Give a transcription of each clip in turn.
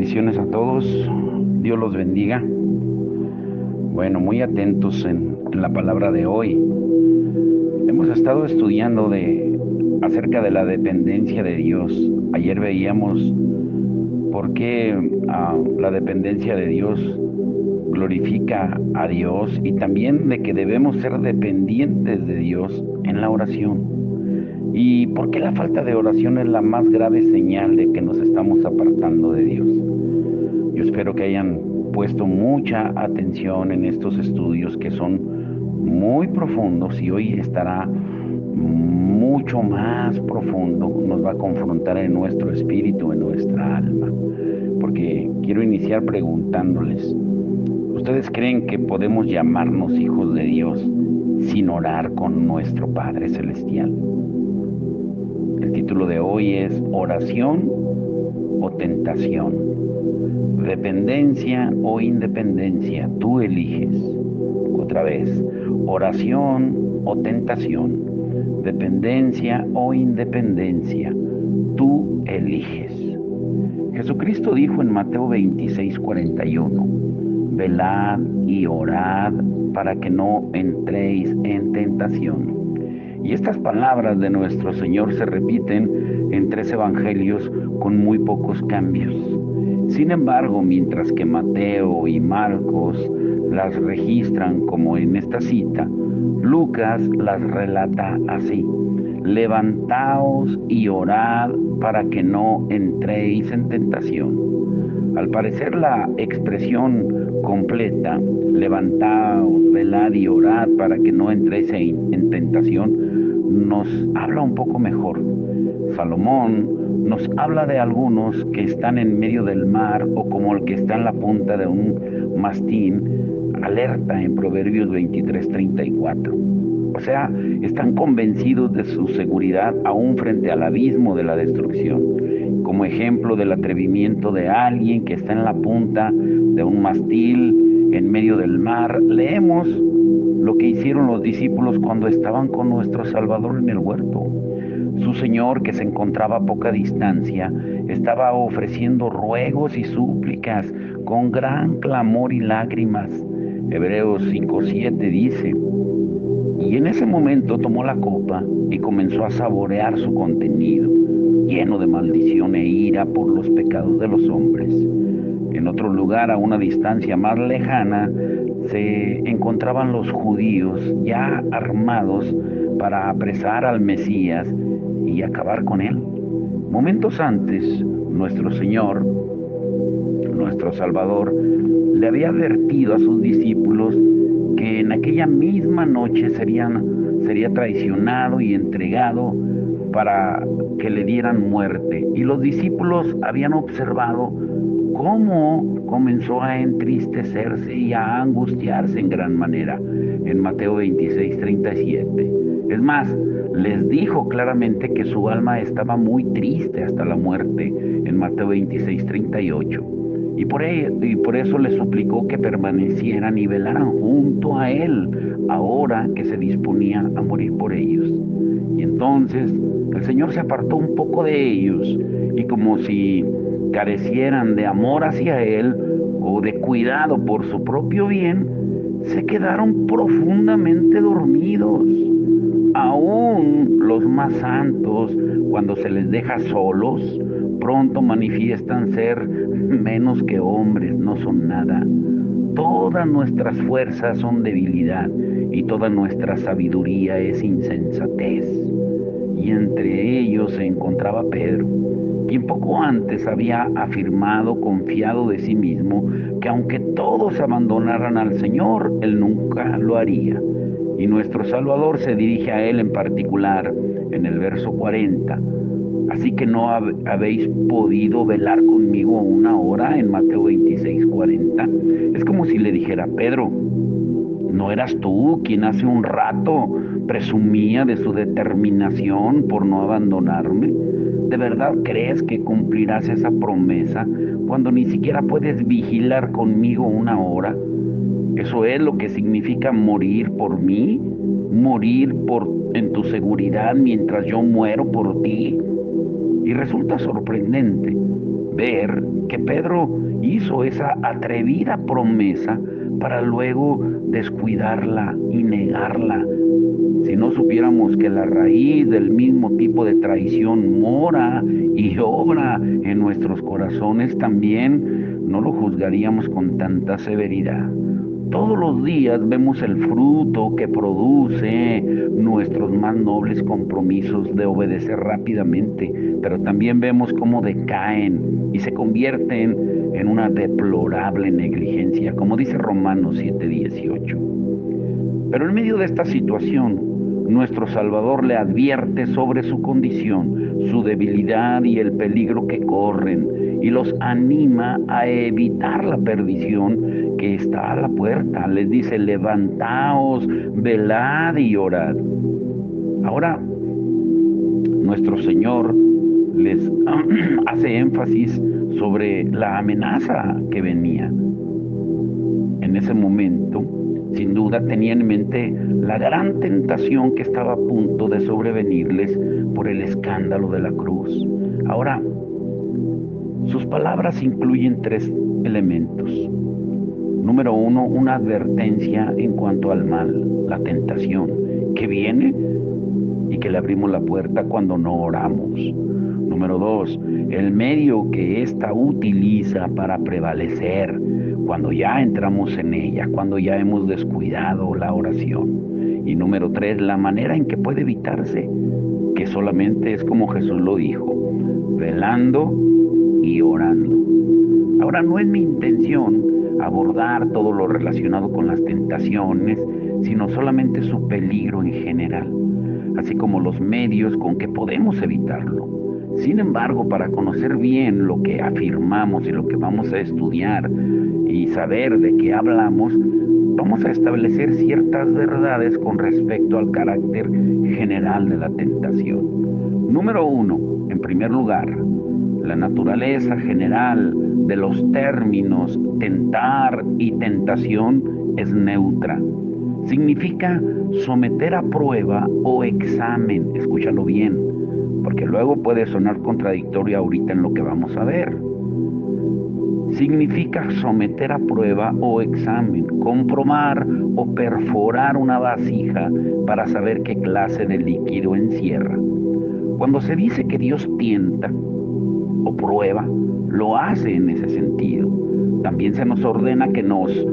Bendiciones a todos, Dios los bendiga. Bueno, muy atentos en la palabra de hoy. Hemos estado estudiando acerca de la dependencia de Dios. Ayer veíamos por qué la dependencia de Dios glorifica a Dios y también de que debemos ser dependientes de Dios en la oración. ¿Y por qué la falta de oración es la más grave señal de que nos estamos apartando de Dios? Yo espero que hayan puesto mucha atención en estos estudios que son muy profundos y hoy estará mucho más profundo, nos va a confrontar en nuestro espíritu, en nuestra alma. Porque quiero iniciar preguntándoles, ¿ustedes creen que podemos llamarnos hijos de Dios sin orar con nuestro Padre Celestial? El título de hoy es ¿oración o tentación? ¿Dependencia o independencia? Tú eliges. Otra vez, ¿oración o tentación? ¿Dependencia o independencia? Tú eliges. Jesucristo dijo en Mateo 26:41, velad y orad para que no entréis en tentación. Y estas palabras de nuestro Señor se repiten en 3 evangelios con muy pocos cambios. Sin embargo, mientras que Mateo y Marcos las registran como en esta cita, Lucas las relata así: levantaos y orad para que no entréis en tentación. Al parecer la expresión completa, levantaos, velad y orad para que no entréis en tentación, nos habla un poco mejor. Salomón nos habla de algunos que están en medio del mar o como el que está en la punta de un mastín, alerta en Proverbios 23:34. O sea, están convencidos de su seguridad aún frente al abismo de la destrucción. Como ejemplo del atrevimiento de alguien que está en la punta de un mástil en medio del mar, leemos lo que hicieron los discípulos cuando estaban con nuestro Salvador en el huerto. Su Señor, que se encontraba a poca distancia, estaba ofreciendo ruegos y súplicas con gran clamor y lágrimas. Hebreos 5:7 dice: y en ese momento tomó la copa y comenzó a saborear su contenido, lleno de maldición e ira por los pecados de los hombres. En otro lugar, a una distancia más lejana, se encontraban los judíos ya armados para apresar al Mesías y acabar con él. Momentos antes, nuestro Señor, nuestro Salvador, le había advertido a sus discípulos que en aquella misma noche sería traicionado y entregado para que le dieran muerte. Y los discípulos habían observado cómo comenzó a entristecerse y a angustiarse en gran manera en Mateo 26:37. Es más, les dijo claramente que su alma estaba muy triste hasta la muerte en Mateo 26:38. Y por eso les suplicó que permanecieran y velaran junto a él, ahora que se disponía a morir por ellos. Y entonces el Señor se apartó un poco de ellos, y como si carecieran de amor hacia él o de cuidado por su propio bien, se quedaron profundamente dormidos. Aún los más santos, cuando se les deja solos, pronto manifiestan ser menos que hombres, no son nada. Todas nuestras fuerzas son debilidad y toda nuestra sabiduría es insensatez. Y entre ellos se encontraba Pedro, quien poco antes había afirmado, confiado de sí mismo, que aunque todos abandonaran al Señor, él nunca lo haría. Y nuestro Salvador se dirige a él en particular en el verso 40. Así que no habéis podido velar conmigo una hora, en Mateo 26:40. Es como si le dijera: Pedro, ¿no eras tú quien hace un rato presumía de su determinación por no abandonarme? ¿De verdad crees que cumplirás esa promesa cuando ni siquiera puedes vigilar conmigo una hora? Eso es lo que significa morir por mí, morir en tu seguridad mientras yo muero por ti. Y resulta sorprendente ver que Pedro hizo esa atrevida promesa para luego descuidarla y negarla. Si no supiéramos que la raíz del mismo tipo de traición mora y obra en nuestros corazones también, no lo juzgaríamos con tanta severidad. Todos los días vemos el fruto que produce nuestros más nobles compromisos de obedecer rápidamente, pero también vemos cómo decaen y se convierten en una deplorable negligencia, como dice Romanos 7:18. Pero en medio de esta situación, nuestro Salvador le advierte sobre su condición, su debilidad y el peligro que corren, y los anima a evitar la perdición que está a la puerta. Les dice: levantaos, velad y orad. Ahora, nuestro Señor les hace énfasis sobre la amenaza que venía. En ese momento, sin duda, tenían en mente la gran tentación que estaba a punto de sobrevenirles por el escándalo de la cruz. Ahora, sus palabras incluyen 3 elementos. Número 1, una advertencia en cuanto al mal, la tentación, que viene y que le abrimos la puerta cuando no oramos. Número 2, el medio que ésta utiliza para prevalecer cuando ya entramos en ella, cuando ya hemos descuidado la oración. Y número 3, la manera en que puede evitarse, que solamente es como Jesús lo dijo: velando y orando. Ahora, no es mi intención abordar todo lo relacionado con las tentaciones, sino solamente su peligro en general, así como los medios con que podemos evitarlo. Sin embargo, para conocer bien lo que afirmamos y lo que vamos a estudiar y saber de qué hablamos, vamos a establecer ciertas verdades con respecto al carácter general de la tentación. Número 1, en primer lugar, la naturaleza general de los términos tentar y tentación es neutra. Significa someter a prueba o examen. Escúchalo bien, porque luego puede sonar contradictorio ahorita en lo que vamos a ver. Significa someter a prueba o examen, comprobar o perforar una vasija para saber qué clase de líquido encierra. Cuando se dice que Dios tienta o prueba, lo hace en ese sentido. También se nos ordena que nos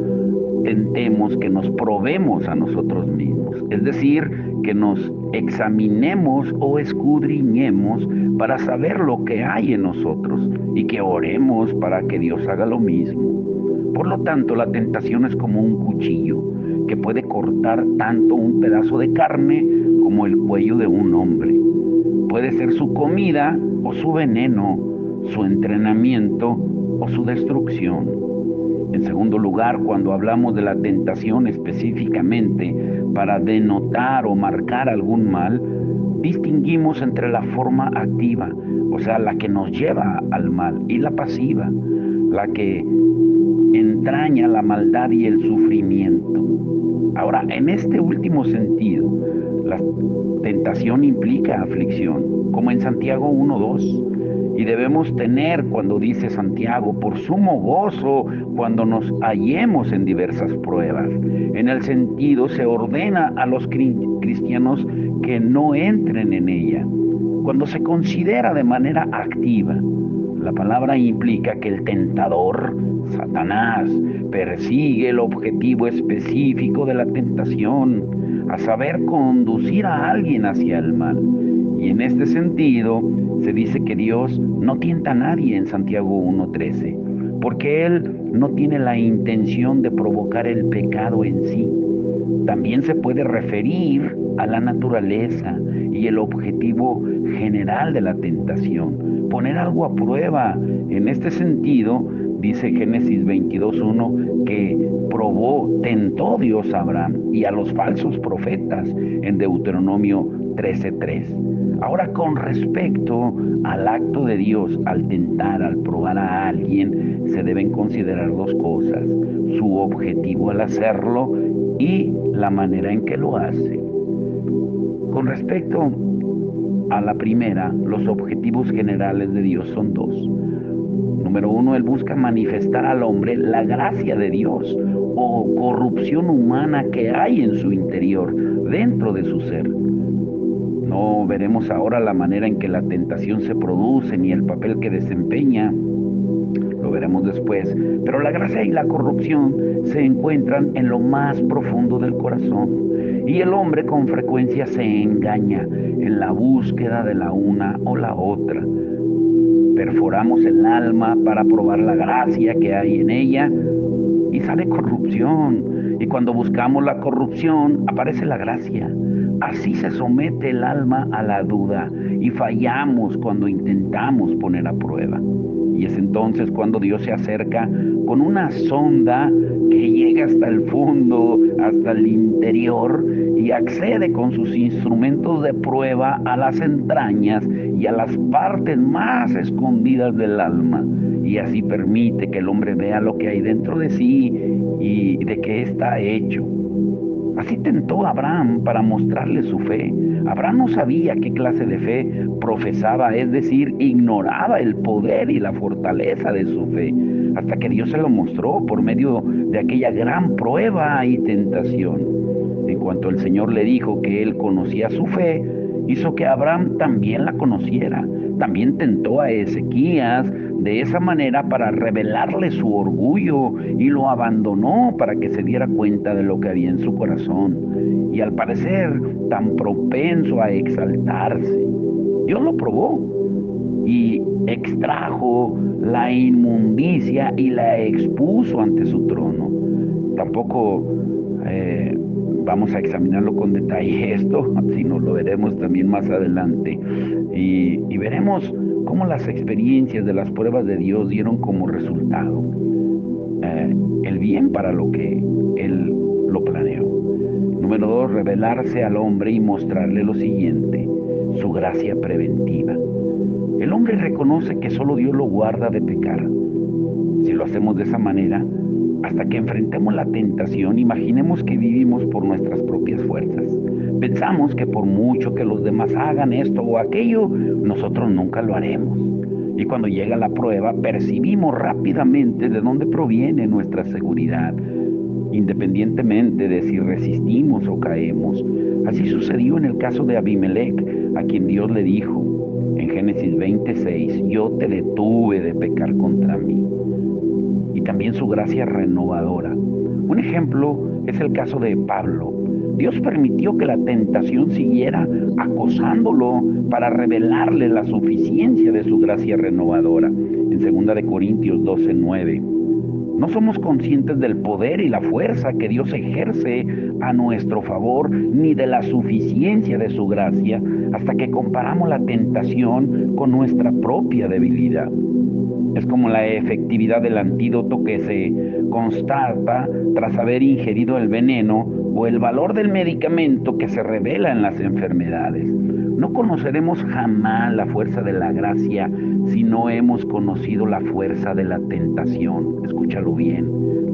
tentemos, que nos probemos a nosotros mismos, es decir, que nos examinemos o escudriñemos para saber lo que hay en nosotros y que oremos para que Dios haga lo mismo. Por lo tanto, la tentación es como un cuchillo que puede cortar tanto un pedazo de carne como el cuello de un hombre. Puede ser su comida o su veneno, su entrenamiento o su destrucción. En segundo lugar, cuando hablamos de la tentación específicamente para denotar o marcar algún mal, distinguimos entre la forma activa, o sea, la que nos lleva al mal, y la pasiva, la que entraña la maldad y el sufrimiento. Ahora, en este último sentido, la tentación implica aflicción, como en Santiago 1:2. Y debemos tener, cuando dice Santiago, por sumo gozo cuando nos hallemos en diversas pruebas. En el sentido, se ordena a los cristianos que no entren en ella. Cuando se considera de manera activa, la palabra implica que el tentador, Satanás, persigue el objetivo específico de la tentación, a saber, conducir a alguien hacia el mal. Y en este sentido, se dice que Dios no tienta a nadie en Santiago 1:13, porque Él no tiene la intención de provocar el pecado en sí. También se puede referir a la naturaleza y el objetivo general de la tentación, poner algo a prueba. En este sentido, dice Génesis 22:1 que tentó Dios a Abraham y a los falsos profetas en Deuteronomio 13:3. Ahora, con respecto al acto de Dios al tentar, al probar a alguien, se deben considerar 2 cosas: su objetivo al hacerlo y la manera en que lo hace. Con respecto a la primera, los objetivos generales de Dios son dos. Número uno, Él busca manifestar al hombre la gracia de Dios o corrupción humana que hay en su interior, dentro de su ser. No veremos ahora la manera en que la tentación se produce ni el papel que desempeña, lo veremos después, pero la gracia y la corrupción se encuentran en lo más profundo del corazón y el hombre con frecuencia se engaña en la búsqueda de la una o la otra. Perforamos el alma para probar la gracia que hay en ella y sale corrupción. Y cuando buscamos la corrupción, aparece la gracia. Así se somete el alma a la duda y fallamos cuando intentamos poner a prueba. Y es entonces cuando Dios se acerca con una sonda que llega hasta el fondo, hasta el interior, y accede con sus instrumentos de prueba a las entrañas y a las partes más escondidas del alma. Y así permite que el hombre vea lo que hay dentro de sí y de qué está hecho. Así tentó a Abraham para mostrarle su fe. Abraham no sabía qué clase de fe profesaba, es decir, ignoraba el poder y la fortaleza de su fe, hasta que Dios se lo mostró por medio de aquella gran prueba y tentación. En cuanto el Señor le dijo que él conocía su fe, hizo que Abraham también la conociera. También tentó a Ezequías de esa manera para revelarle su orgullo y lo abandonó para que se diera cuenta de lo que había en su corazón. Y al parecer tan propenso a exaltarse, Dios lo probó y extrajo la inmundicia y la expuso ante su trono. Tampoco vamos a examinarlo con detalle esto, sino lo veremos también más adelante. Y veremos cómo las experiencias de las pruebas de Dios dieron como resultado el bien para lo que Él lo planeó. Número 2, revelarse al hombre y mostrarle lo siguiente, su gracia preventiva. El hombre reconoce que solo Dios lo guarda de pecar. Si lo hacemos de esa manera, hasta que enfrentemos la tentación, imaginemos que vivimos por nuestras propias fuerzas. Pensamos que por mucho que los demás hagan esto o aquello, nosotros nunca lo haremos. Y cuando llega la prueba, percibimos rápidamente de dónde proviene nuestra seguridad, independientemente de si resistimos o caemos. Así sucedió en el caso de Abimelech, a quien Dios le dijo en Génesis 26, yo te detuve de pecar contra mí. Y también su gracia renovadora. Un ejemplo es el caso de Pablo. Dios permitió que la tentación siguiera acosándolo para revelarle la suficiencia de su gracia renovadora. En 2 Corintios 12:9. No somos conscientes del poder y la fuerza que Dios ejerce a nuestro favor, ni de la suficiencia de su gracia, hasta que comparamos la tentación con nuestra propia debilidad. Es como la efectividad del antídoto que se constata tras haber ingerido el veneno o el valor del medicamento que se revela en las enfermedades. No conoceremos jamás la fuerza de la gracia si no hemos conocido la fuerza de la tentación. Escúchalo bien,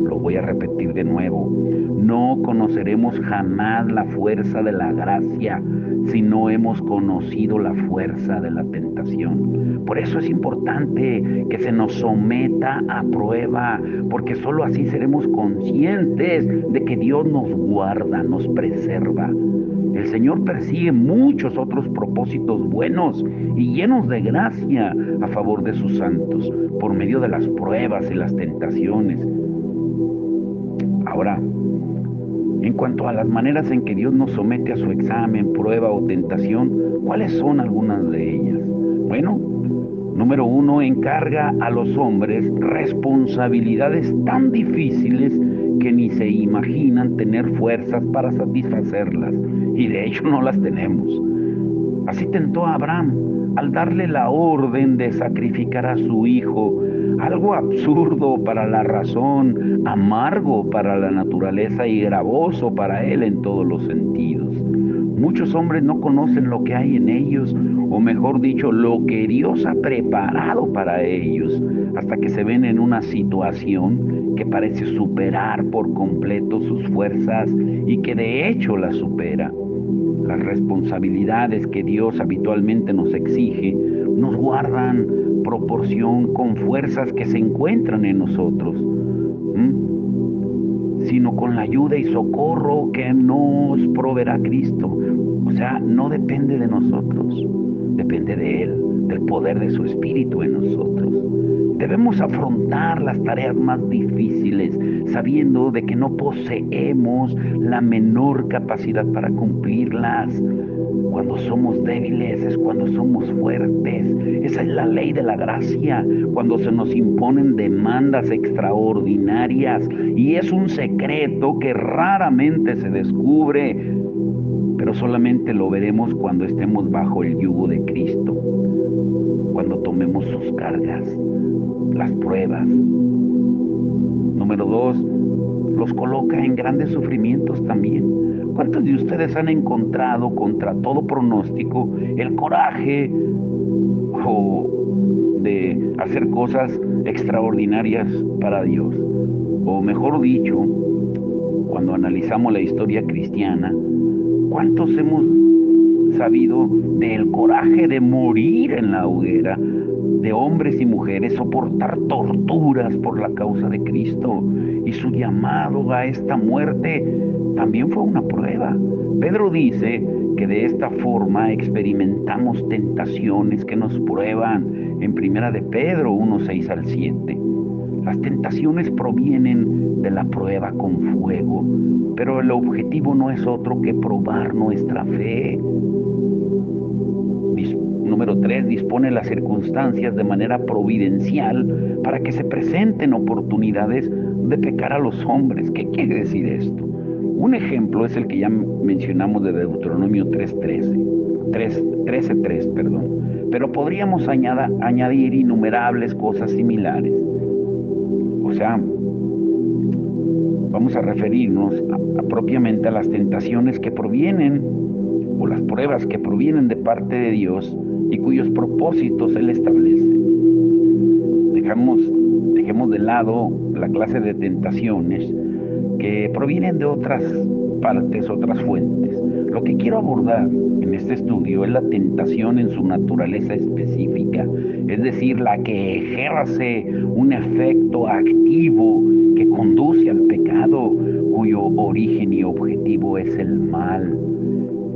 lo voy a repetir de nuevo. No conoceremos jamás la fuerza de la gracia si no hemos conocido la fuerza de la tentación. Por eso es importante que se nos someta a prueba, porque solo así seremos conscientes de que Dios nos guarda, nos preserva. El Señor persigue muchos otros propósitos buenos y llenos de gracia a favor de sus santos, por medio de las pruebas y las tentaciones. Ahora, en cuanto a las maneras en que Dios nos somete a su examen, prueba o tentación, ¿cuáles son algunas de ellas? Bueno, número 1, encarga a los hombres responsabilidades tan difíciles que ni se imaginan tener fuerzas para satisfacerlas, y de hecho no las tenemos. Así tentó a Abraham al darle la orden de sacrificar a su hijo, algo absurdo para la razón, amargo para la naturaleza y gravoso para él en todos los sentidos. Muchos hombres no conocen lo que hay en ellos, o mejor dicho, lo que Dios ha preparado para ellos, hasta que se ven en una situación que parece superar por completo sus fuerzas y que de hecho las supera. las responsabilidades que Dios habitualmente nos exige, nos guardan proporción con fuerzas que se encuentran en nosotros, sino con la ayuda y socorro que nos proveerá Cristo. O sea, no depende de nosotros, depende de Él, del poder de su Espíritu en nosotros. Debemos afrontar las tareas más difíciles, sabiendo de que no poseemos la menor capacidad para cumplirlas. Cuando somos débiles es cuando somos fuertes. Esa es la ley de la gracia, cuando se nos imponen demandas extraordinarias. Y es un secreto que raramente se descubre, pero solamente lo veremos cuando estemos bajo el yugo de Cristo, cuando tomemos sus cargas, las pruebas. Número 2, los coloca en grandes sufrimientos también. ¿Cuántos de ustedes han encontrado contra todo pronóstico el coraje de hacer cosas extraordinarias para Dios? O mejor dicho, cuando analizamos la historia cristiana, ¿cuántos hemos sabido del coraje de morir en la hoguera, de hombres y mujeres soportar torturas por la causa de Cristo? Y su llamado a esta muerte también fue una prueba. Pedro dice que de esta forma experimentamos tentaciones que nos prueban en Primera de Pedro 1:6 al 7. Las tentaciones provienen de la prueba con fuego, pero el objetivo no es otro que probar nuestra fe. Número 3, dispone las circunstancias de manera providencial para que se presenten oportunidades de pecar a los hombres. ¿Qué quiere decir esto? Un ejemplo es el que ya mencionamos de Deuteronomio 13:3, pero podríamos añadir innumerables cosas similares. O sea, vamos a referirnos propiamente a las tentaciones que provienen, o las pruebas que provienen de parte de Dios y cuyos propósitos Él establece. Dejemos de lado la clase de tentaciones que provienen de otras partes, otras fuentes. Lo que quiero abordar en este estudio es la tentación en su naturaleza específica, es decir, la que ejerce un efecto activo que conduce al pecado, cuyo origen y objetivo es el mal.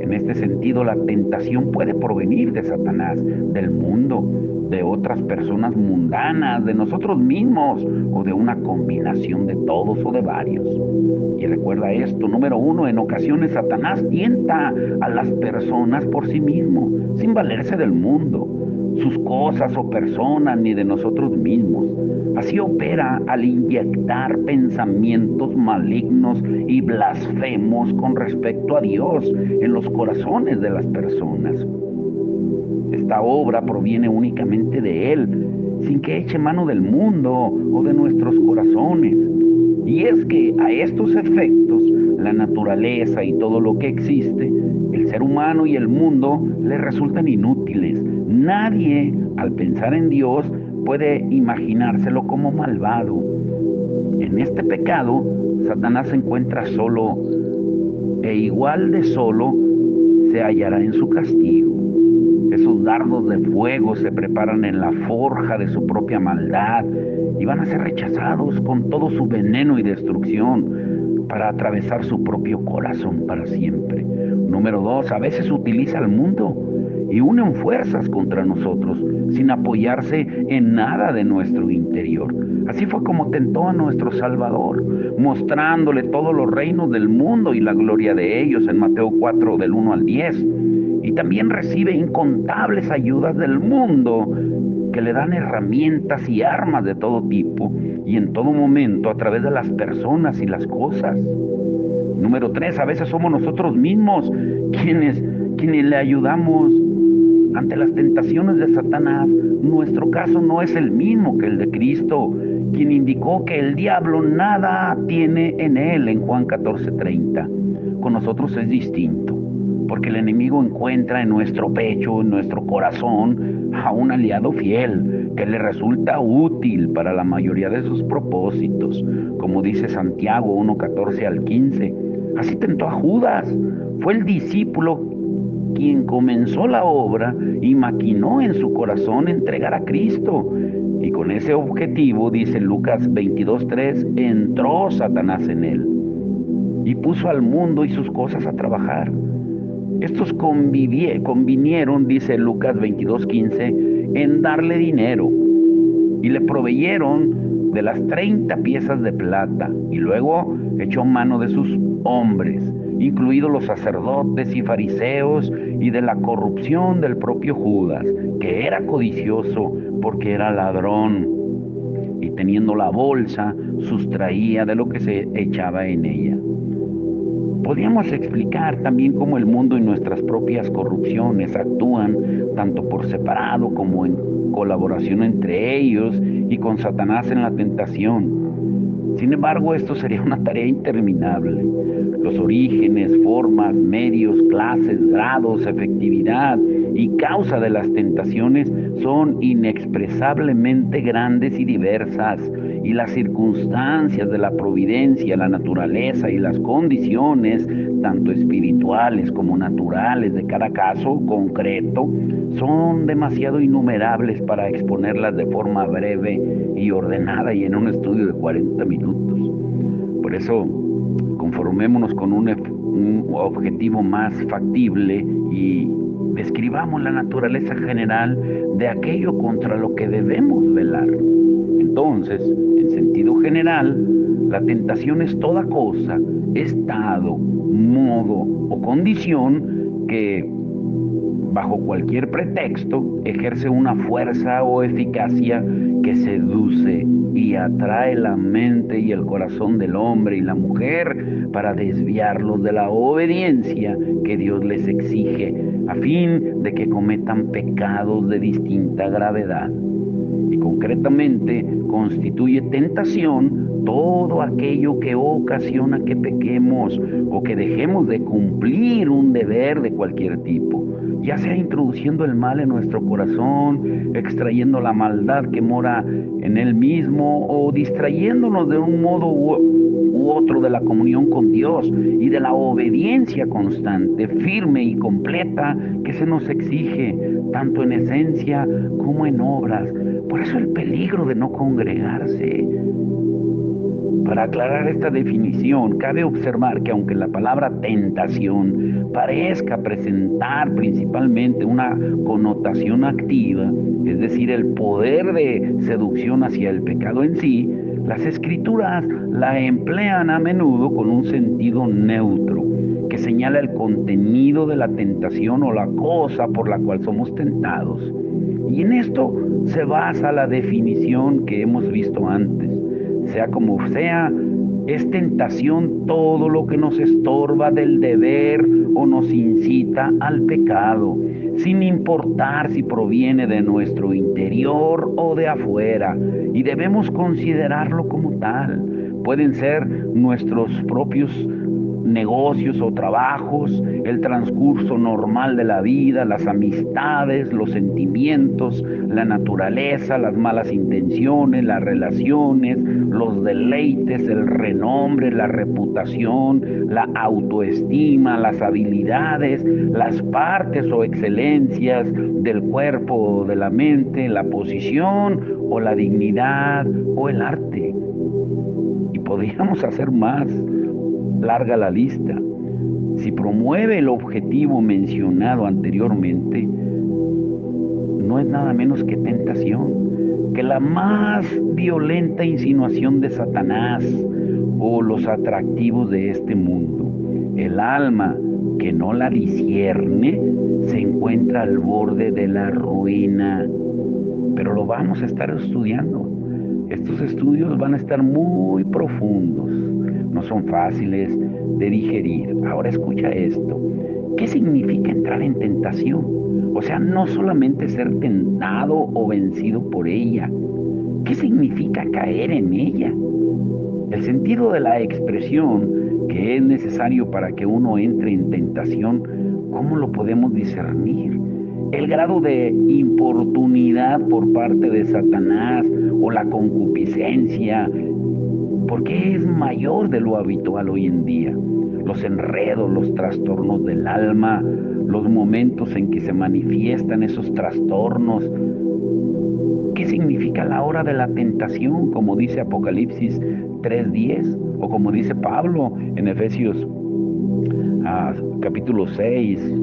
En este sentido, la tentación puede provenir de Satanás, del mundo, de otras personas mundanas, de nosotros mismos, o de una combinación de todos o de varios. Y recuerda esto, número 1, en ocasiones Satanás tienta a las personas por sí mismo, sin valerse del mundo, sus cosas o personas, ni de nosotros mismos. Así opera al inyectar pensamientos malignos y blasfemos con respecto a Dios en los corazones de las personas. Esta obra proviene únicamente de Él, sin que eche mano del mundo o de nuestros corazones. Y es que a estos efectos, la naturaleza y todo lo que existe, el ser humano y el mundo, le resultan inútiles. Nadie, al pensar en Dios, puede imaginárselo como malvado. En este pecado, Satanás se encuentra solo, e igual de solo se hallará en su castigo. Esos dardos de fuego se preparan en la forja de su propia maldad y van a ser rechazados con todo su veneno y destrucción para atravesar su propio corazón para siempre. Número 2, a veces utiliza al mundo y unen fuerzas contra nosotros sin apoyarse en nada de nuestro interior. Así fue como tentó a nuestro Salvador, mostrándole todos los reinos del mundo y la gloria de ellos en Mateo 4 del 1 al 10. Y también recibe incontables ayudas del mundo que le dan herramientas y armas de todo tipo y en todo momento a través de las personas y las cosas. Número 3, a veces somos nosotros mismos quienes le ayudamos ante las tentaciones de Satanás. Nuestro caso no es el mismo que el de Cristo, quien indicó que el diablo nada tiene en él en Juan 14:30. Con nosotros es distinto, porque el enemigo encuentra en nuestro pecho, en nuestro corazón, a un aliado fiel que le resulta útil para la mayoría de sus propósitos, como dice Santiago 1:14 al 15. Así tentó a Judas. Fue el discípulo quien comenzó la obra y maquinó en su corazón entregar a Cristo. Y con ese objetivo, dice Lucas 22:3, entró Satanás en él y puso al mundo y sus cosas a trabajar. Estos convinieron, dice Lucas 22:15, en darle dinero y le proveyeron de las 30 piezas de plata y luego echó mano de sus hombres, incluidos los sacerdotes y fariseos, y de la corrupción del propio Judas, que era codicioso porque era ladrón, y teniendo la bolsa, sustraía de lo que se echaba en ella. Podríamos explicar también cómo el mundo y nuestras propias corrupciones actúan tanto por separado como en colaboración entre ellos y con Satanás en la tentación. Sin embargo, esto sería una tarea interminable. Los orígenes, formas, medios, clases, grados, efectividad y causa de las tentaciones son inexpresablemente grandes y diversas, y las circunstancias de la providencia, la naturaleza y las condiciones, tanto espirituales como naturales de cada caso concreto, son demasiado innumerables para exponerlas de forma breve y ordenada y en un estudio de 40 minutos. Por eso, conformémonos con un objetivo más factible y describamos la naturaleza general de aquello contra lo que debemos velar. Entonces, en sentido general, la tentación es toda cosa, estado, modo o condición que, bajo cualquier pretexto, ejerce una fuerza o eficacia que seduce y atrae la mente y el corazón del hombre y la mujer para desviarlos de la obediencia que Dios les exige, a fin de que cometan pecados de distinta gravedad. Y concretamente constituye tentación todo aquello que ocasiona que pequemos o que dejemos de cumplir un deber de cualquier tipo, ya sea introduciendo el mal en nuestro corazón, extrayendo la maldad que mora en él mismo, o distrayéndonos de un modo u otro de la comunión con Dios y de la obediencia constante, firme y completa que se nos exige, tanto en esencia como en obras. Por eso el peligro de no congregarse. Para aclarar esta definición, cabe observar que aunque la palabra tentación parezca presentar principalmente una connotación activa, es decir, el poder de seducción hacia el pecado en sí, las Escrituras la emplean a menudo con un sentido neutro, que señala el contenido de la tentación o la cosa por la cual somos tentados. Y en esto se basa la definición que hemos visto antes. Sea como sea, es tentación todo lo que nos estorba del deber o nos incita al pecado, sin importar si proviene de nuestro interior o de afuera, y debemos considerarlo como tal. Pueden ser nuestros propios negocios o trabajos, el transcurso normal de la vida, las amistades, los sentimientos, la naturaleza, las malas intenciones, las relaciones, los deleites, el renombre, la reputación, la autoestima, las habilidades, las partes o excelencias del cuerpo o de la mente, la posición o la dignidad o el arte. Y podríamos hacer más larga la lista. Si promueve el objetivo mencionado anteriormente, no es nada menos que tentación, que la más violenta insinuación de Satanás o los atractivos de este mundo. El alma que no la discierne se encuentra al borde de la ruina, pero lo vamos a estar estudiando. Estos estudios van a estar muy profundos, no son fáciles de digerir. Ahora escucha esto. ¿Qué significa entrar en tentación? O sea, no solamente ser tentado o vencido por ella. ¿Qué significa caer en ella? El sentido de la expresión que es necesario para que uno entre en tentación, ¿cómo lo podemos discernir? El grado de importunidad por parte de Satanás o la concupiscencia, ¿por qué es mayor de lo habitual hoy en día? los enredos, los trastornos del alma, los momentos en que se manifiestan esos trastornos. ¿Qué significa la hora de la tentación? Como dice Apocalipsis 3:10, o como dice Pablo en Efesios capítulo 6,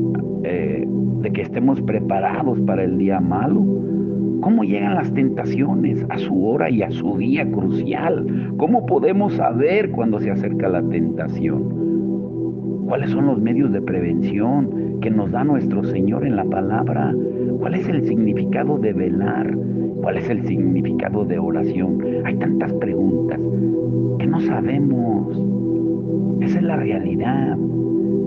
de que estemos preparados para el día malo. ¿Cómo llegan las tentaciones a su hora y a su día crucial? ¿Cómo podemos saber cuando se acerca la tentación? ¿Cuáles son los medios de prevención que nos da nuestro Señor en la palabra? ¿Cuál es el significado de velar? ¿Cuál es el significado de oración? Hay tantas preguntas que no sabemos. Esa es la realidad.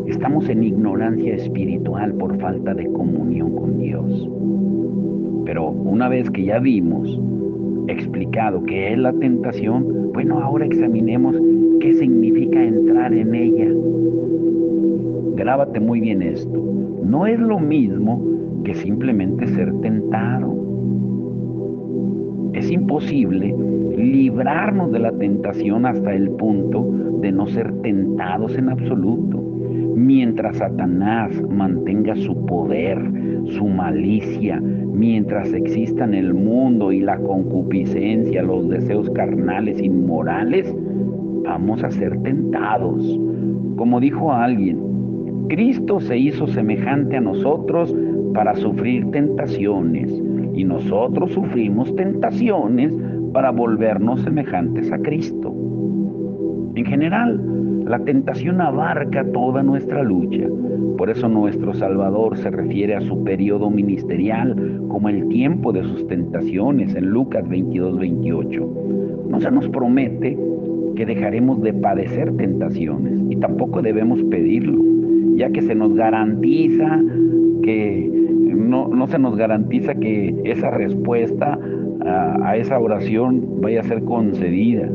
Estamos en ignorancia espiritual por falta de comunión con Dios. Pero una vez que ya vimos, explicado qué es la tentación, bueno, ahora examinemos qué significa entrar en ella. Grábate muy bien esto. No es lo mismo que simplemente ser tentado. Es imposible librarnos de la tentación hasta el punto de no ser tentados en absoluto. Mientras Satanás mantenga su poder, su malicia, mientras existan el mundo y la concupiscencia, los deseos carnales inmorales, vamos a ser tentados. Como dijo alguien, Cristo se hizo semejante a nosotros para sufrir tentaciones, y nosotros sufrimos tentaciones para volvernos semejantes a Cristo. En general, la tentación abarca toda nuestra lucha. Por eso nuestro Salvador se refiere a su periodo ministerial como el tiempo de sus tentaciones en Lucas 22:28. No se nos promete que dejaremos de padecer tentaciones y tampoco debemos pedirlo, ya que se nos garantiza que no se nos garantiza que esa respuesta a esa oración vaya a ser concedida.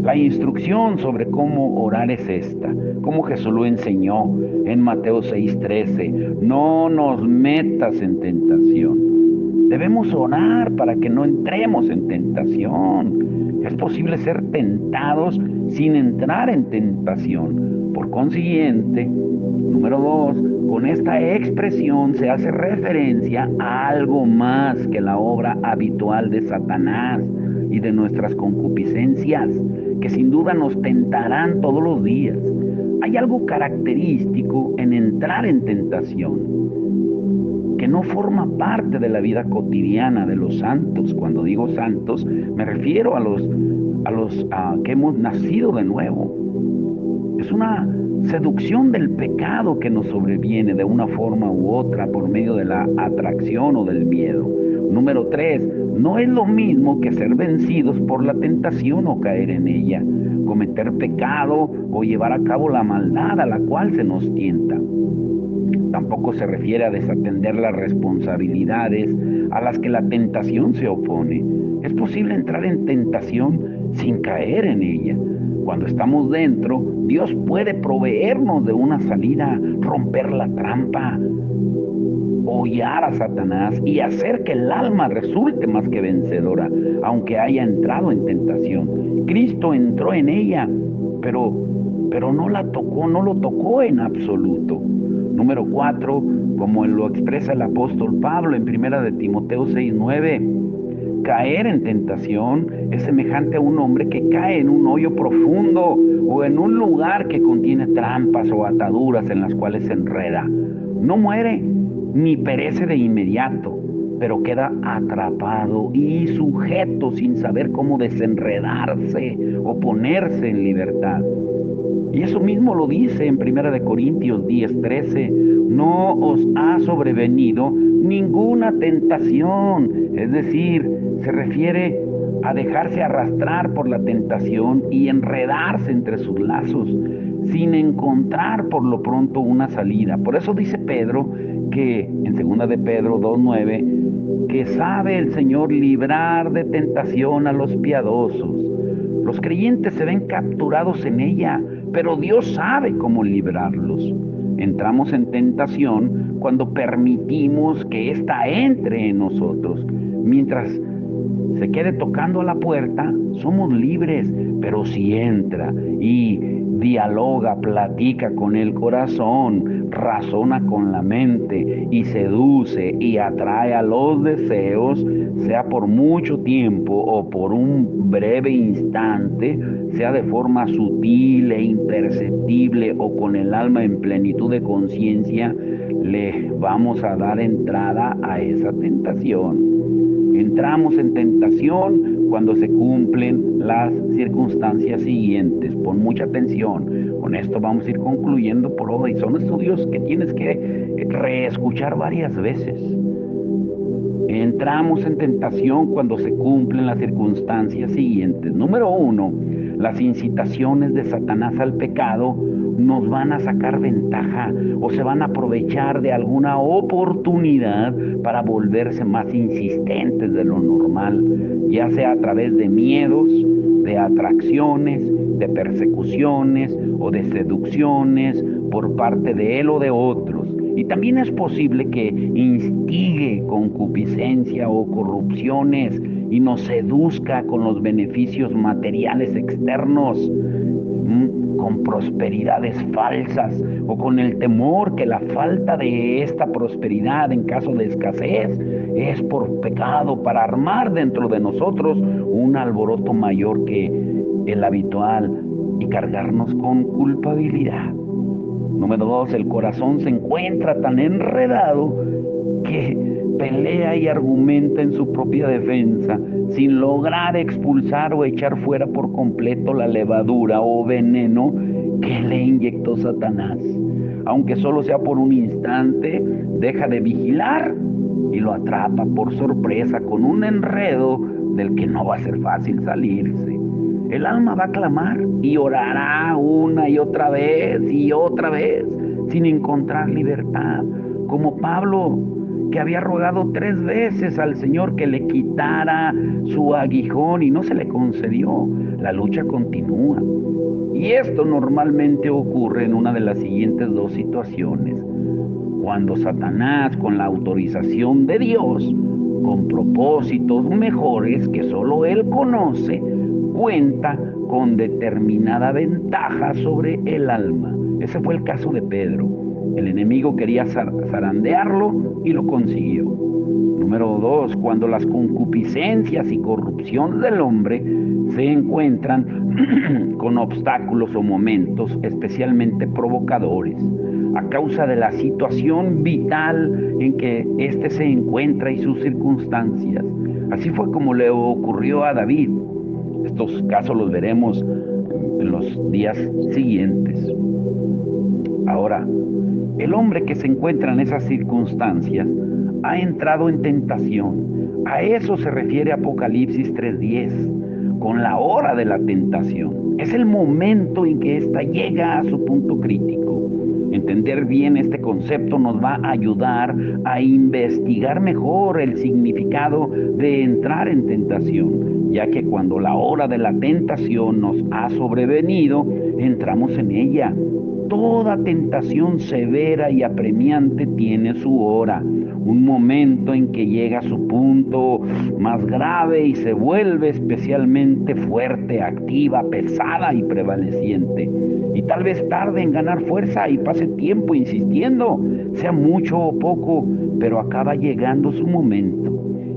La instrucción sobre cómo orar es esta, como Jesús lo enseñó en Mateo 6:13. No nos metas en tentación. Debemos orar para que no entremos en tentación. Es posible ser tentados sin entrar en tentación. Por consiguiente, número 2, con esta expresión se hace referencia a algo más que la obra habitual de Satanás y de nuestras concupiscencias, que sin duda nos tentarán todos los días. Hay algo característico en entrar en tentación, que no forma parte de la vida cotidiana de los santos. Cuando digo santos, me refiero a los que hemos nacido de nuevo. Es una seducción del pecado que nos sobreviene de una forma u otra por medio de la atracción o del miedo. Número 3, no es lo mismo que ser vencidos por la tentación o caer en ella, cometer pecado o llevar a cabo la maldad a la cual se nos tienta. Tampoco se refiere a desatender las responsabilidades a las que la tentación se opone. Es posible entrar en tentación sin caer en ella. Cuando estamos dentro, Dios puede proveernos de una salida, romper la trampa, hollar a Satanás y hacer que el alma resulte más que vencedora, aunque haya entrado en tentación. Cristo entró en ella, pero no lo tocó en absoluto. Número 4, como lo expresa el apóstol Pablo en 1 de Timoteo 6:9, caer en tentación es semejante a un hombre que cae en un hoyo profundo o en un lugar que contiene trampas o ataduras en las cuales se enreda. No muere ni perece de inmediato, pero queda atrapado y sujeto sin saber cómo desenredarse o ponerse en libertad. Y eso mismo lo dice en 1 de Corintios 10:13. No os ha sobrevenido ninguna tentación. Es decir, se refiere a dejarse arrastrar por la tentación y enredarse entre sus lazos, sin encontrar por lo pronto una salida. Por eso dice Pedro que en 2 de Pedro 2:9, que sabe el Señor librar de tentación a los piadosos. Los creyentes se ven capturados en ella, pero Dios sabe cómo librarlos. Entramos en tentación cuando permitimos que ésta entre en nosotros. Mientras se quede tocando a la puerta, somos libres, pero si entra y dialoga, platica con el corazón, razona con la mente y seduce y atrae a los deseos, sea por mucho tiempo o por un breve instante, sea de forma sutil e imperceptible o con el alma en plenitud de conciencia, le vamos a dar entrada a esa tentación. Entramos en tentación cuando se cumplen las circunstancias siguientes. Pon mucha atención. Con esto vamos a ir concluyendo por hoy. Son estudios que tienes que reescuchar varias veces. Entramos en tentación cuando se cumplen las circunstancias siguientes. Número 1, las incitaciones de Satanás al pecado nos van a sacar ventaja o se van a aprovechar de alguna oportunidad para volverse más insistentes de lo normal, ya sea a través de miedos, de atracciones, de persecuciones o de seducciones por parte de él o de otros. Y también es posible que instigue concupiscencia o corrupciones y nos seduzca con los beneficios materiales externos, con prosperidades falsas o con el temor que la falta de esta prosperidad en caso de escasez es por pecado, para armar dentro de nosotros un alboroto mayor que el habitual y cargarnos con culpabilidad. Número 2, el corazón se encuentra tan enredado que pelea y argumenta en su propia defensa sin lograr expulsar o echar fuera por completo la levadura o veneno que le inyectó Satanás. Aunque solo sea por un instante, deja de vigilar y lo atrapa por sorpresa con un enredo del que no va a ser fácil salirse. El alma va a clamar y orará una y otra vez sin encontrar libertad. Como Pablo, que había rogado 3 veces al Señor que le quitara su aguijón y no se le concedió. La lucha continúa. Y esto normalmente ocurre en una de las siguientes 2 situaciones. Cuando Satanás, con la autorización de Dios, con propósitos mejores que solo Él conoce, cuenta con determinada ventaja sobre el alma. Ese fue el caso de Pedro. El enemigo quería zarandearlo y lo consiguió. Número 2, cuando las concupiscencias y corrupción del hombre se encuentran con obstáculos o momentos especialmente provocadores, a causa de la situación vital en que éste se encuentra y sus circunstancias. Así fue como le ocurrió a David. Estos casos los veremos en los días siguientes. Ahora, el hombre que se encuentra en esas circunstancias ha entrado en tentación. A eso se refiere Apocalipsis 3:10, con la hora de la tentación. Es el momento en que ésta llega a su punto crítico. Entender bien este concepto nos va a ayudar a investigar mejor el significado de entrar en tentación, ya que cuando la hora de la tentación nos ha sobrevenido, entramos en ella. Toda tentación severa y apremiante tiene su hora, un momento en que llega a su punto más grave y se vuelve especialmente fuerte, activa, pesada y prevaleciente. Y tal vez tarde en ganar fuerza y pase tiempo insistiendo, sea mucho o poco, pero acaba llegando su momento.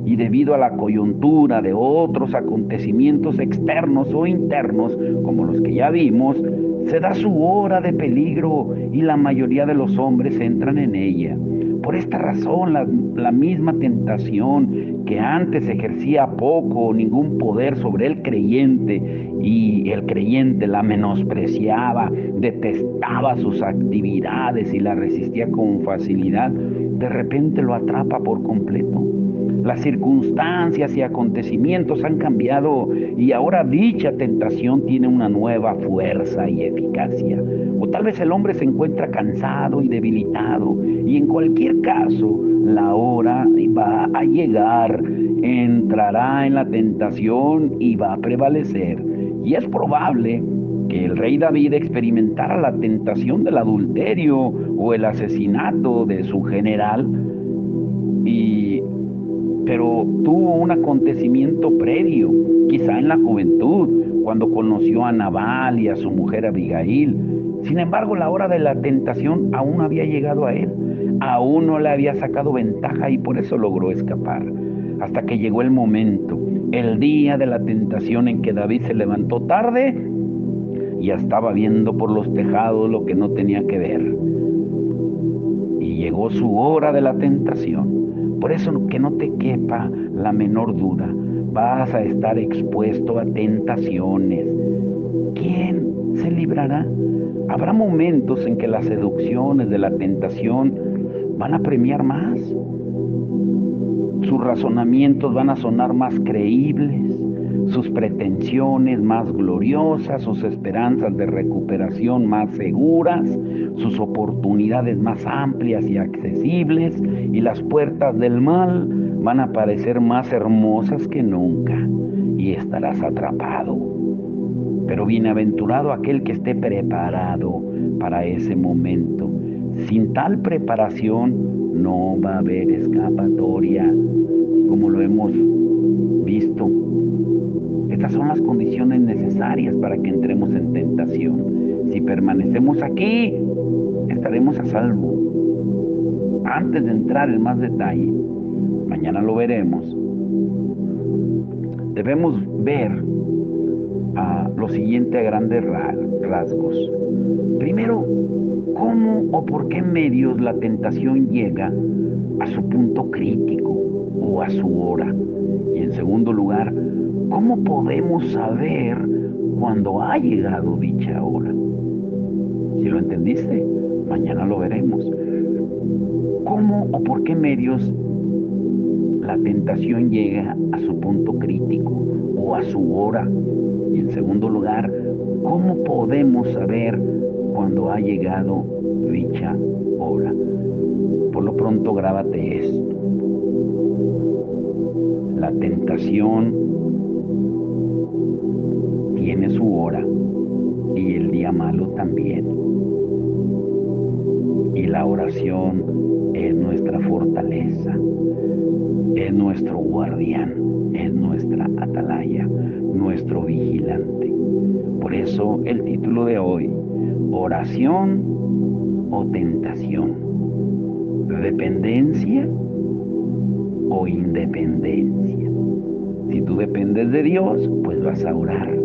Y debido a la coyuntura de otros acontecimientos externos o internos, como los que ya vimos, se da su hora de peligro y la mayoría de los hombres entran en ella. Por esta razón, la misma tentación que antes ejercía poco o ningún poder sobre el creyente y el creyente la menospreciaba, detestaba sus actividades y la resistía con facilidad, de repente lo atrapa por completo. Las circunstancias y acontecimientos han cambiado y ahora dicha tentación tiene una nueva fuerza y eficacia. O tal vez el hombre se encuentra cansado y debilitado y en cualquier caso la hora va a llegar, entrará en la tentación y va a prevalecer. Y es probable que el rey David experimentara la tentación del adulterio o el asesinato de su general, pero tuvo un acontecimiento previo, quizá en la juventud, cuando conoció a Nabal y a su mujer Abigail. Sin embargo, la hora de la tentación aún no había llegado a él, aún no le había sacado ventaja y por eso logró escapar. Hasta que llegó el momento, el día de la tentación en que David se levantó tarde y ya estaba viendo por los tejados lo que no tenía que ver. Y llegó su hora de la tentación. Por eso que no te quepa la menor duda, vas a estar expuesto a tentaciones. ¿Quién se librará? Habrá momentos en que las seducciones de la tentación van a premiar más. Sus razonamientos van a sonar más creíbles, sus pretensiones más gloriosas, sus esperanzas de recuperación más seguras, sus oportunidades más amplias y accesibles, y las puertas del mal van a parecer más hermosas que nunca, y estarás atrapado. Pero bienaventurado aquel que esté preparado para ese momento. Sin tal preparación no va a haber escapatoria, como lo hemos visto. Estas son las condiciones necesarias para que entremos en tentación. Si permanecemos aquí, estaremos a salvo. Antes de entrar en más detalle, mañana lo veremos, debemos ver lo siguiente a grandes rasgos. Primero, ¿cómo o por qué medios la tentación llega a su punto crítico o a su hora? Y en segundo lugar, ¿cómo podemos saber cuándo ha llegado dicha hora? Si lo entendiste, mañana lo veremos. ¿Cómo o por qué medios la tentación llega a su punto crítico o a su hora? Y en segundo lugar, ¿cómo podemos saber cuándo ha llegado dicha hora? Por lo pronto, grábate esto. La tentación tiene su hora y el día malo también. Y la oración es nuestra fortaleza, es nuestro guardián, es nuestra atalaya, nuestro vigilante. Por eso el título de hoy, oración o tentación, dependencia o independencia. Si tú dependes de Dios, pues vas a orar.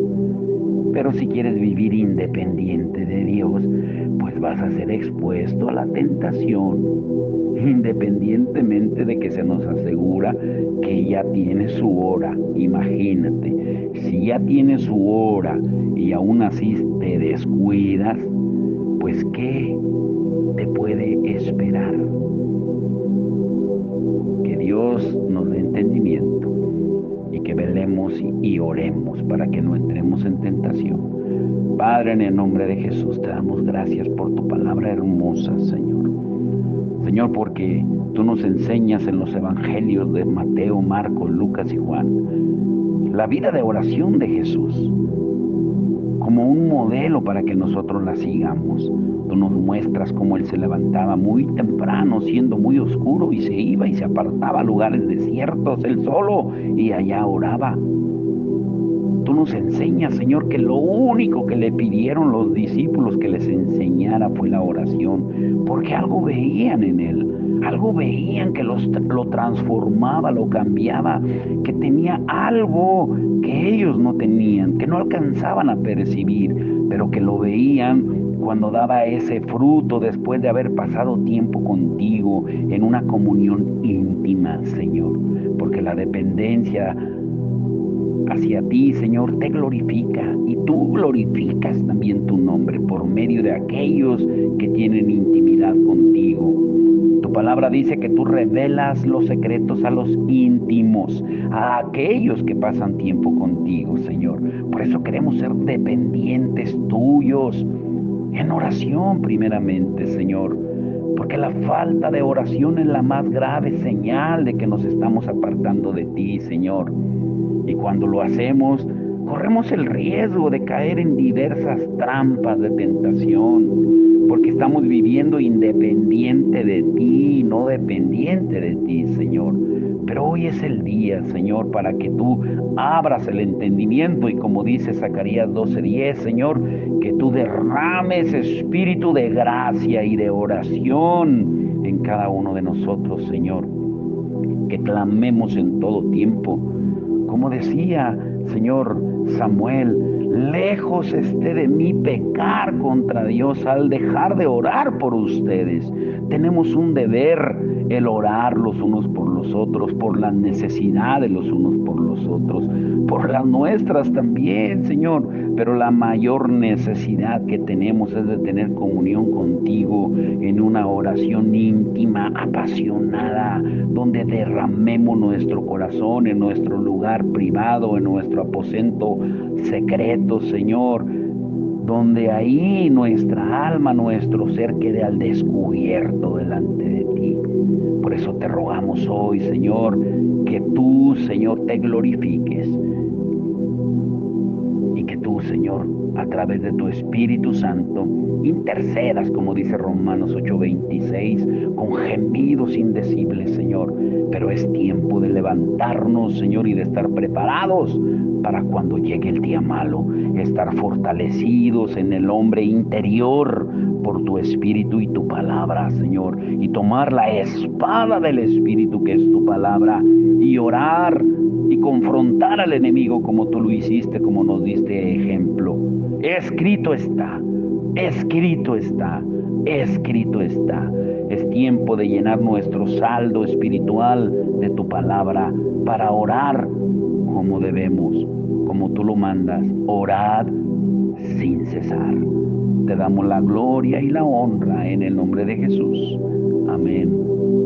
Pero si quieres vivir independiente de Dios, pues vas a ser expuesto a la tentación, independientemente de que se nos asegura que ya tiene su hora. Imagínate, si ya tiene su hora y aún así te descuidas, pues ¿qué te puede esperar? Que Dios nos dé entendimiento y que velemos y oremos para que no entremos en tentación. Padre, en el nombre de Jesús te damos gracias por tu palabra hermosa, Señor. Señor, porque tú nos enseñas en los evangelios de Mateo, Marcos, Lucas y Juan la vida de oración de Jesús como un modelo para que nosotros la sigamos. Tú nos muestras cómo Él se levantaba muy temprano, siendo muy oscuro, y se iba y se apartaba a lugares desiertos, Él solo, y allá oraba. Tú nos enseñas, Señor, que lo único que le pidieron los discípulos que les enseñara fue la oración, porque algo veían en Él, algo veían que lo transformaba, lo cambiaba, que tenía algo que ellos no tenían, que no alcanzaban a percibir, pero que lo veían cuando daba ese fruto después de haber pasado tiempo contigo en una comunión íntima, Señor, porque la dependencia hacia ti, Señor, te glorifica, y tú glorificas también tu nombre por medio de aquellos que tienen intimidad contigo. Tu palabra dice que tú revelas los secretos a los íntimos, a aquellos que pasan tiempo contigo, Señor. Por eso queremos ser dependientes tuyos en oración primeramente, Señor, porque la falta de oración es la más grave señal de que nos estamos apartando de ti, Señor. Y cuando lo hacemos, corremos el riesgo de caer en diversas trampas de tentación, porque estamos viviendo independiente de ti, no dependiente de ti, Señor. Pero hoy es el día, Señor, para que tú abras el entendimiento y como dice Zacarías 12:10, Señor, que tú derrames espíritu de gracia y de oración en cada uno de nosotros, Señor. Que clamemos en todo tiempo. Como decía, Señor Samuel, lejos esté de mí pecar contra Dios al dejar de orar por ustedes. Tenemos un deber, el orar los unos por los otros, por las necesidades los unos por los otros, por las nuestras también, Señor. Pero la mayor necesidad que tenemos es de tener comunión contigo en una oración íntima, apasionada, donde derramemos nuestro corazón en nuestro lugar privado, en nuestro aposento secreto, Señor, donde ahí nuestra alma, nuestro ser quede al descubierto delante de ti. Por eso te rogamos hoy, Señor, que tú, Señor, te glorifiques y que tú, Señor, a través de tu Espíritu Santo, intercedas, como dice Romanos 8:26, con gemidos indecibles, Señor. Pero es tiempo de levantarnos, Señor, y de estar preparados para cuando llegue el día malo, estar fortalecidos en el hombre interior por tu Espíritu y tu palabra, Señor, y tomar la espada del Espíritu que es tu palabra y orar y confrontar al enemigo como tú lo hiciste, como nos diste ejemplo. Escrito está, escrito está, escrito está. Es tiempo de llenar nuestro saldo espiritual de tu palabra para orar como debemos, como tú lo mandas. Orad sin cesar. Te damos la gloria y la honra en el nombre de Jesús. Amén